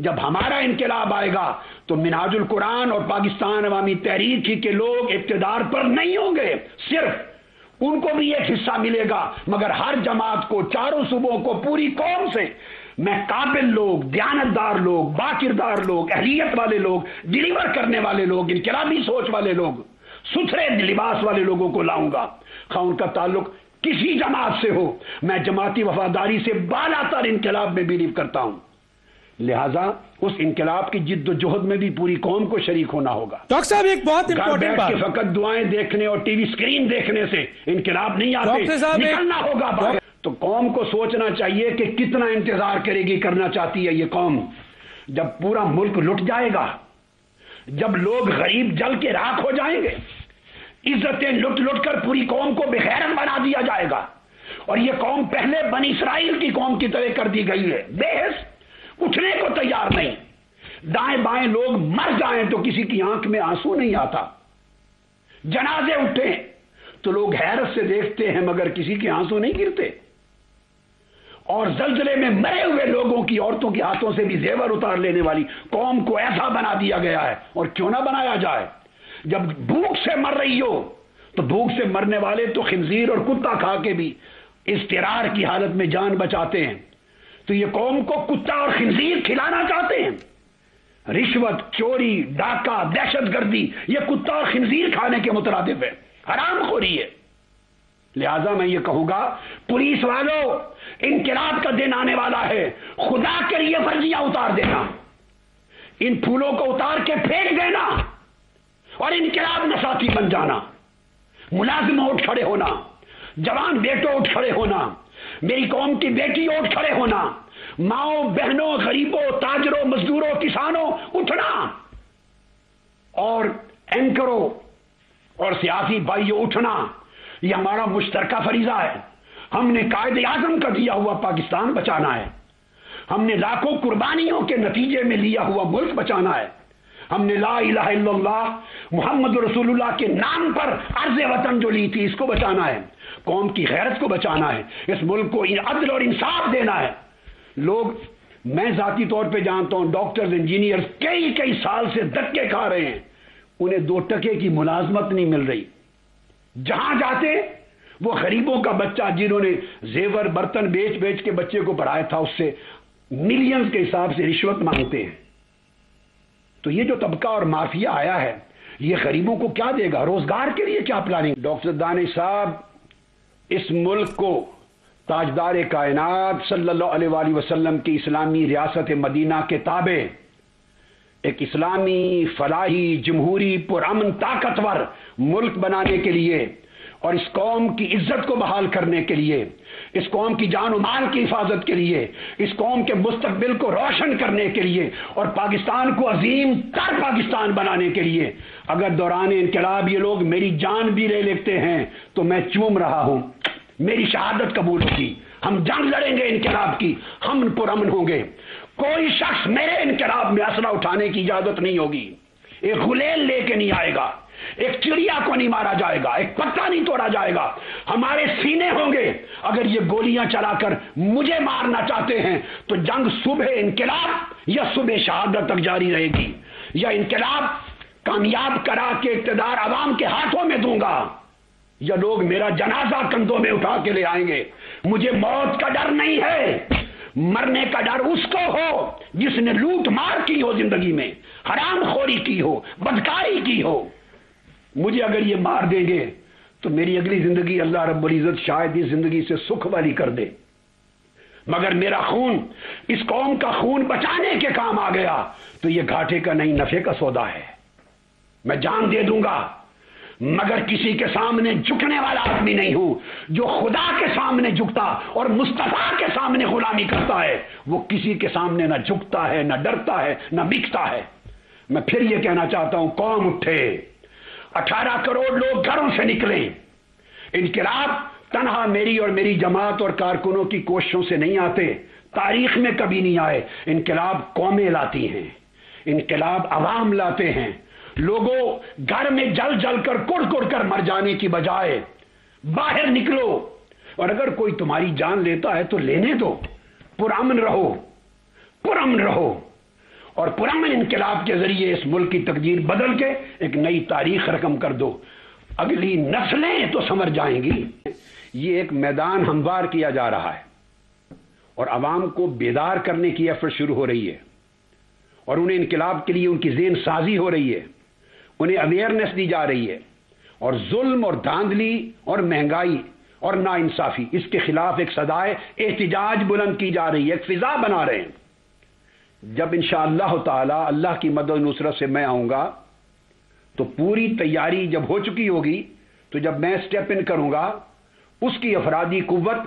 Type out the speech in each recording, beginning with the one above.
جب ہمارا انقلاب آئے گا تو منہاج القرآن اور پاکستان عوامی تحریک ہی کے لوگ اقتدار پر نہیں ہوں گے، صرف ان کو بھی ایک حصہ ملے گا، مگر ہر جماعت کو، چاروں صوبوں کو، پوری قوم سے میں قابل لوگ، دیانتدار لوگ، باکردار لوگ، اہلیت والے لوگ، ڈیلیور کرنے والے لوگ، انقلابی سوچ والے لوگ، ستھرے لباس والے لوگوں کو لاؤں گا، خواہ ان کا تعلق کسی جماعت سے ہو۔ میں جماعتی وفاداری سے بالا تر انقلاب میں بلیو کرتا ہوں، لہذا اس انقلاب کی جد و جہد میں بھی پوری قوم کو شریک ہونا ہوگا۔ ڈاکٹر صاحب ایک بہت امپورٹنٹ بات، فقط دعائیں دیکھنے اور ٹی وی اسکرین دیکھنے سے انقلاب نہیں آتے، نکلنا ہوگا باہر۔ تو قوم کو سوچنا چاہیے کہ کتنا انتظار کرے گی، کرنا چاہتی ہے یہ قوم۔ جب پورا ملک لٹ جائے گا، جب لوگ غریب جل کے راکھ ہو جائیں گے، عزتیں لٹ لٹ کر پوری قوم کو بغیرت بنا دیا جائے گا، اور یہ قوم پہلے بنی اسرائیل کی قوم کی طرح کر دی گئی ہے، بے حس، اٹھنے کو تیار نہیں، دائیں بائیں لوگ مر جائیں تو کسی کی آنکھ میں آنسو نہیں آتا، جنازے اٹھیں تو لوگ حیرت سے دیکھتے ہیں مگر کسی کے آنسو نہیں گرتے، اور زلزلے میں مرے ہوئے لوگوں کی، عورتوں کے ہاتھوں سے بھی زیور اتار لینے والی قوم کو ایسا بنا دیا گیا ہے۔ اور کیوں نہ بنایا جائے؟ جب بھوک سے مر رہی ہو تو بھوک سے مرنے والے تو خنزیر اور کتا کھا کے بھی اضطرار کی حالت میں جان بچاتے ہیں، تو یہ قوم کو کتا اور خنزیر کھلانا چاہتے ہیں؟ رشوت، چوری، ڈاکہ، دہشت گردی یہ کتا اور خنزیر کھانے کے مترادف ہے، حرام خوری ہے۔ لہذا میں یہ کہوں گا، پولیس والوں، انقلاب کا دن آنے والا ہے، خدا کے لیے ورزیاں اتار دینا، ان پھولوں کو اتار کے پھینک دینا اور انقلاب نساتی بن جانا، ملازم اٹھ کھڑے ہونا، جوان بیٹوں اٹھ کھڑے ہونا، میری قوم کی بیٹی اٹھ کھڑے ہونا، ماؤں، بہنوں، غریبوں، تاجروں، مزدوروں، کسانوں اٹھنا، اور اینکروں اور سیاسی بھائیوں اٹھنا۔ یہ ہمارا مشترکہ فریضہ ہے۔ ہم نے قائد اعظم کا دیا ہوا پاکستان بچانا ہے، ہم نے لاکھوں قربانیوں کے نتیجے میں لیا ہوا ملک بچانا ہے، ہم نے لا الہ الا اللہ محمد رسول اللہ کے نام پر عرض وطن جو لی تھی اس کو بچانا ہے، قوم کی غیرت کو بچانا ہے، اس ملک کو عدل اور انصاف دینا ہے۔ لوگ، میں ذاتی طور پہ جانتا ہوں، ڈاکٹرز، انجینئرز کئی سال سے دھکے کھا رہے ہیں، انہیں 2 ٹکے کی ملازمت نہیں مل رہی، جہاں جاتے وہ غریبوں کا بچہ جنہوں نے زیور برتن بیچ بیچ کے بچے کو پڑھایا تھا اس سے ملینز کے حساب سے رشوت مانگتے ہیں۔ تو یہ جو طبقہ اور مافیا آیا ہے یہ غریبوں کو کیا دے گا؟ روزگار کے لیے کیا پلاننگ؟ ڈاکٹر دانش صاحب، اس ملک کو تاجدار کائنات صلی اللہ علیہ وآلہ وسلم کی اسلامی ریاست مدینہ کے تابع ایک اسلامی، فلاحی، جمہوری، پرامن، طاقتور ملک بنانے کے لیے اور اس قوم کی عزت کو بحال کرنے کے لیے، اس قوم کی جان و مال کی حفاظت کے لیے، اس قوم کے مستقبل کو روشن کرنے کے لیے اور پاکستان کو عظیم تر پاکستان بنانے کے لیے اگر دوران انقلاب یہ لوگ میری جان بھی لے لیتے ہیں تو میں چوم رہا ہوں، میری شہادت قبول ہوگی، ہم جنگ لڑیں گے انقلاب کی، ہم پرامن ہوں گے، کوئی شخص میرے انقلاب میں اسلحہ اٹھانے کی اجازت نہیں ہوگی، ایک غلیل لے کے نہیں آئے گا، ایک چڑیا کو نہیں مارا جائے گا، ایک پتا نہیں توڑا جائے گا، ہمارے سینے ہوں گے۔ اگر یہ گولیاں چلا کر مجھے مارنا چاہتے ہیں تو جنگ صبح انقلاب یا صبح شہادت تک جاری رہے گی، یا انقلاب کامیاب کرا کے اقتدار عوام کے ہاتھوں میں دوں گا، یا لوگ میرا جنازہ کندھوں میں اٹھا کے لے آئیں گے۔ مجھے موت کا ڈر نہیں ہے، مرنے کا ڈر اس کو ہو جس نے لوٹ مار کی ہو، زندگی میں حرام خوری کی ہو، بدکاری کی ہو۔ مجھے اگر یہ مار دیں گے تو میری اگلی زندگی اللہ رب العزت شاید اس زندگی سے سکھ والی کر دے، مگر میرا خون اس قوم کا خون بچانے کے کام آ گیا تو یہ گھاٹے کا نہیں نفع کا سودا ہے۔ میں جان دے دوں گا مگر کسی کے سامنے جھکنے والا آدمی نہیں ہوں۔ جو خدا کے سامنے جھکتا اور مصطفیٰ کے سامنے غلامی کرتا ہے وہ کسی کے سامنے نہ جھکتا ہے، نہ ڈرتا ہے، نہ بکتا ہے۔ میں پھر یہ کہنا چاہتا ہوں، قوم اٹھے، 18 کروڑ لوگ گھروں سے نکلیں۔ انقلاب تنہا میری اور میری جماعت اور کارکنوں کی کوششوں سے نہیں آتے، تاریخ میں کبھی نہیں آئے۔ انقلاب قومیں لاتی ہیں، انقلاب عوام لاتے ہیں۔ لوگوں، گھر میں جل جل کر کڑ کڑ کر مر جانے کی بجائے باہر نکلو، اور اگر کوئی تمہاری جان لیتا ہے تو لینے دو، پرامن رہو، پرامن رہو۔ اور پرامن انقلاب کے ذریعے اس ملک کی تقدیر بدل کے ایک نئی تاریخ رقم کر دو. اگلی نسلیں تو سمجھ جائیں گی. یہ ایک میدان ہموار کیا جا رہا ہے اور عوام کو بیدار کرنے کی ایفرٹ شروع ہو رہی ہے اور انہیں انقلاب کے لیے ان کی ذہن سازی ہو رہی ہے, انہیں اویئرنیس دی جا رہی ہے. اور ظلم اور دھاندلی اور مہنگائی اور ناانصافی, اس کے خلاف ایک صدائے احتجاج بلند کی جا رہی ہے, ایک فضا بنا رہے ہیں. جب انشاءاللہ تعالی اللہ کی مدد و نصرت سے میں آؤں گا تو پوری تیاری جب ہو چکی ہوگی تو جب میں سٹیپ ان کروں گا, اس کی افرادی قوت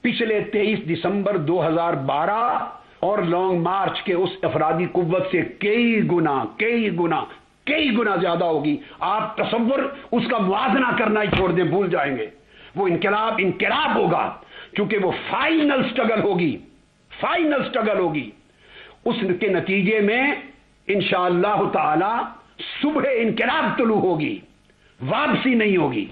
پچھلے 23 دسمبر 2012 اور لانگ مارچ کے اس افرادی قوت سے کئی گنا زیادہ ہوگی. آپ تصور اس کا موازنہ کرنا ہی چھوڑ دیں, بھول جائیں گے. وہ انقلاب ہوگا کیونکہ وہ فائنل سٹرگل ہوگی. اس کے نتیجے میں انشاءاللہ تعالی صبح انقلاب طلوع ہوگی, واپسی نہیں ہوگی.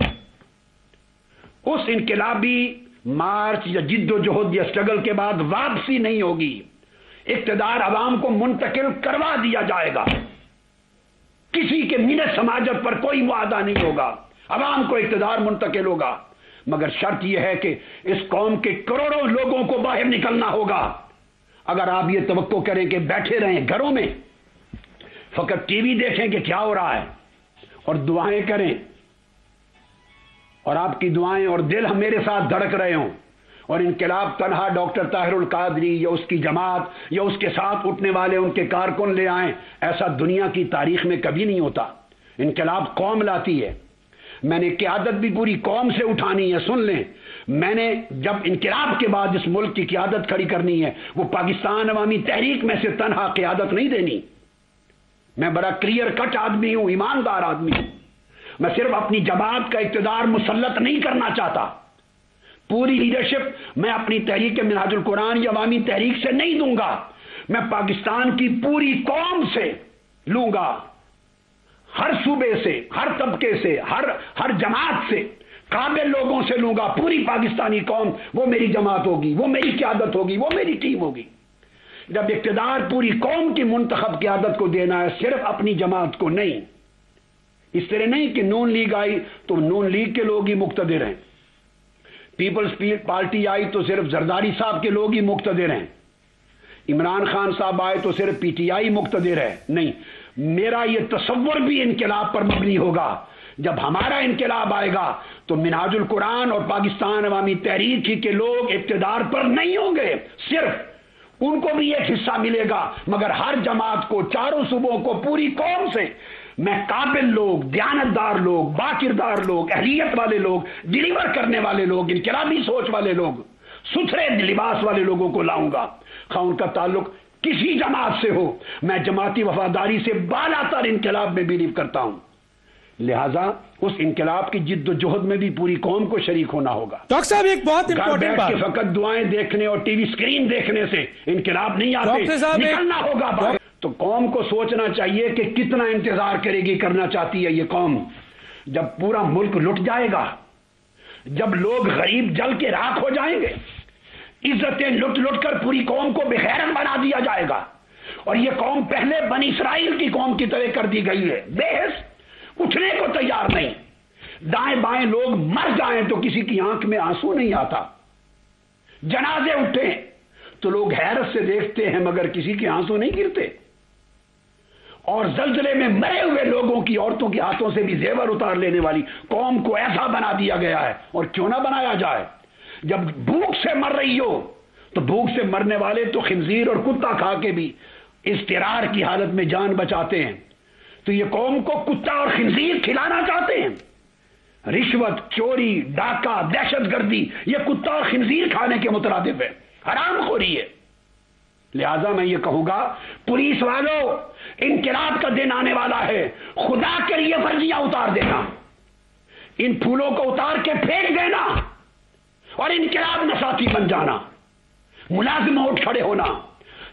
اس انقلابی مارچ یا جد و جہد یا سٹرگل کے بعد واپسی نہیں ہوگی. اقتدار عوام کو منتقل کروا دیا جائے گا. کسی کے منت سماجت پر کوئی معاہدہ نہیں ہوگا, عوام کو اقتدار منتقل ہوگا. مگر شرط یہ ہے کہ اس قوم کے کروڑوں لوگوں کو باہر نکلنا ہوگا. اگر آپ یہ توقع کریں کہ بیٹھے رہیں گھروں میں, فقط ٹی وی دیکھیں کہ کیا ہو رہا ہے اور دعائیں کریں, اور آپ کی دعائیں اور دل میرے ساتھ دھڑک رہے ہوں, اور انقلاب تنہا ڈاکٹر طاہر القادری یا اس کی جماعت یا اس کے ساتھ اٹھنے والے ان کے کارکن لے آئیں, ایسا دنیا کی تاریخ میں کبھی نہیں ہوتا. انقلاب قوم لاتی ہے. میں نے قیادت بھی پوری قوم سے اٹھانی ہے. سن لیں, میں نے جب انقلاب کے بعد اس ملک کی قیادت کھڑی کرنی ہے, وہ پاکستان عوامی تحریک میں سے تنہا قیادت نہیں دینی. میں بڑا کلیئر کٹ آدمی ہوں, ایماندار آدمی ہوں. میں صرف اپنی جماعت کا اقتدار مسلط نہیں کرنا چاہتا. پوری لیڈرشپ میں اپنی تحریک منہاج القرآن یا عوامی تحریک سے نہیں دوں گا, میں پاکستان کی پوری قوم سے لوں گا. ہر صوبے سے, ہر طبقے سے, ہر جماعت سے, قابل لوگوں سے لوں گا. پوری پاکستانی قوم وہ میری جماعت ہوگی, وہ میری قیادت ہوگی, وہ میری ٹیم ہوگی. جب اقتدار پوری قوم کی منتخب قیادت کو دینا ہے, صرف اپنی جماعت کو نہیں. اس طرح نہیں کہ نون لیگ آئی تو نون لیگ کے لوگ ہی مقتدر ہیں, پیپلز پارٹی آئی تو صرف زرداری صاحب کے لوگ ہی مقتدر ہیں, عمران خان صاحب آئے تو صرف پی ٹی آئی مقتدر ہے. نہیں, میرا یہ تصور بھی انقلاب پر مبنی ہوگا. جب ہمارا انقلاب آئے گا تو منہاج القرآن اور پاکستان عوامی تحریک ہی کے لوگ اقتدار پر نہیں ہوں گے, صرف ان کو بھی ایک حصہ ملے گا. مگر ہر جماعت کو, چاروں صوبوں کو, پوری قوم سے میں قابل لوگ, دیانتدار لوگ, باکردار لوگ, اہلیت والے لوگ, ڈیلیور کرنے والے لوگ, انقلابی سوچ والے لوگ, ستھرے لباس والے لوگوں کو لاؤں گا. خواہ ان کا تعلق کسی جماعت سے ہو, میں جماعتی وفاداری سے بالا تر انقلاب میں بلیو کرتا ہوں. لہذا اس انقلاب کی جد و جہد میں بھی پوری قوم کو شریک ہونا ہوگا. ڈاکٹر صاحب ایک بہت امپورٹنٹ بات, فقط دعائیں دیکھنے اور ٹی وی اسکرین دیکھنے سے انقلاب نہیں آتے, نکلنا ہوگا. تو قوم کو سوچنا چاہیے کہ کتنا انتظار کرے گی, کرنا چاہتی ہے یہ قوم. جب پورا ملک لٹ جائے گا, جب لوگ غریب جل کے راکھ ہو جائیں گے, عزتیں لٹ کر پوری قوم کو بغیرت بنا دیا جائے گا, اور یہ قوم پہلے بنی اسرائیل کی قوم کی طرح کر دی گئی ہے, بے حس, اٹھنے کو تیار نہیں. دائیں بائیں لوگ مر جائیں تو کسی کی آنکھ میں آنسو نہیں آتا, جنازے اٹھیں تو لوگ حیرت سے دیکھتے ہیں مگر کسی کے آنسو نہیں گرتے. اور زلزلے میں مرے ہوئے لوگوں کی, عورتوں کے ہاتھوں سے بھی زیور اتار لینے والی قوم کو ایسا بنا دیا گیا ہے. اور کیوں نہ بنایا جائے؟ جب بھوک سے مر رہی ہو تو بھوک سے مرنے والے تو خنزیر اور کتا کھا کے بھی اضطرار کی حالت میں جان بچاتے ہیں, تو یہ قوم کو کتا اور خنزیر کھلانا چاہتے ہیں. رشوت, چوری, ڈاکہ, دہشت گردی یہ کتا اور خنزیر کھانے کے مترادف ہے, حرام خوری ہے. لہذا میں یہ کہوں گا, پولیس والوں, انقلاب کا دن آنے والا ہے, خدا کے لیے ورزیاں اتار دینا, ان پھولوں کو اتار کے پھینک دینا اور انقلاب نساتی بن جانا. ملازم اٹھ کھڑے ہونا,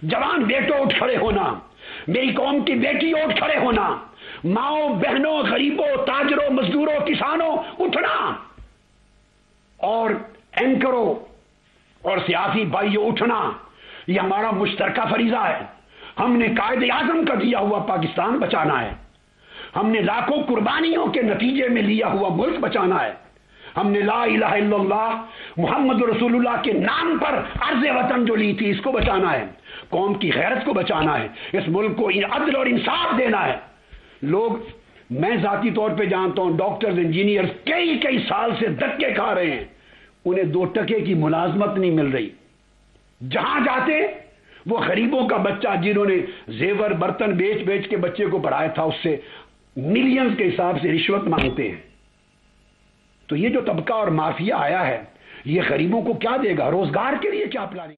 جوان بیٹوں اٹھ کھڑے ہونا, میری قوم کی بیٹی اٹھ کھڑے ہونا, ماؤں بہنوں, غریبوں, تاجروں, مزدوروں, کسانوں اٹھنا, اور اینکروں اور سیاسی بھائیوں اٹھنا. یہ ہمارا مشترکہ فریضہ ہے. ہم نے قائد اعظم کا دیا ہوا پاکستان بچانا ہے، ہم نے لاکھوں قربانیوں کے نتیجے میں لیا ہوا ملک بچانا ہے، ہم نے لا الہ الا اللہ محمد رسول اللہ کے نام پر عرض وطن جو لی تھی اس کو بچانا ہے، قوم کی غیرت کو بچانا ہے، اس ملک کو عدل اور انصاف دینا ہے۔ لوگ، میں ذاتی طور پہ جانتا ہوں ڈاکٹرز انجینئرز کئی سال سے دھکے کھا رہے ہیں، انہیں 2 ٹکے کی ملازمت نہیں مل رہی، جہاں جاتے وہ غریبوں کا بچہ جنہوں نے زیور برتن بیچ کے بچے کو پڑھایا تھا اس سے ملینز کے حساب سے رشوت مانگتے ہیں۔ تو یہ جو طبقہ اور مافیا آیا ہے یہ غریبوں کو کیا دے گا؟ روزگار کے لیے کیا پلاننگ؟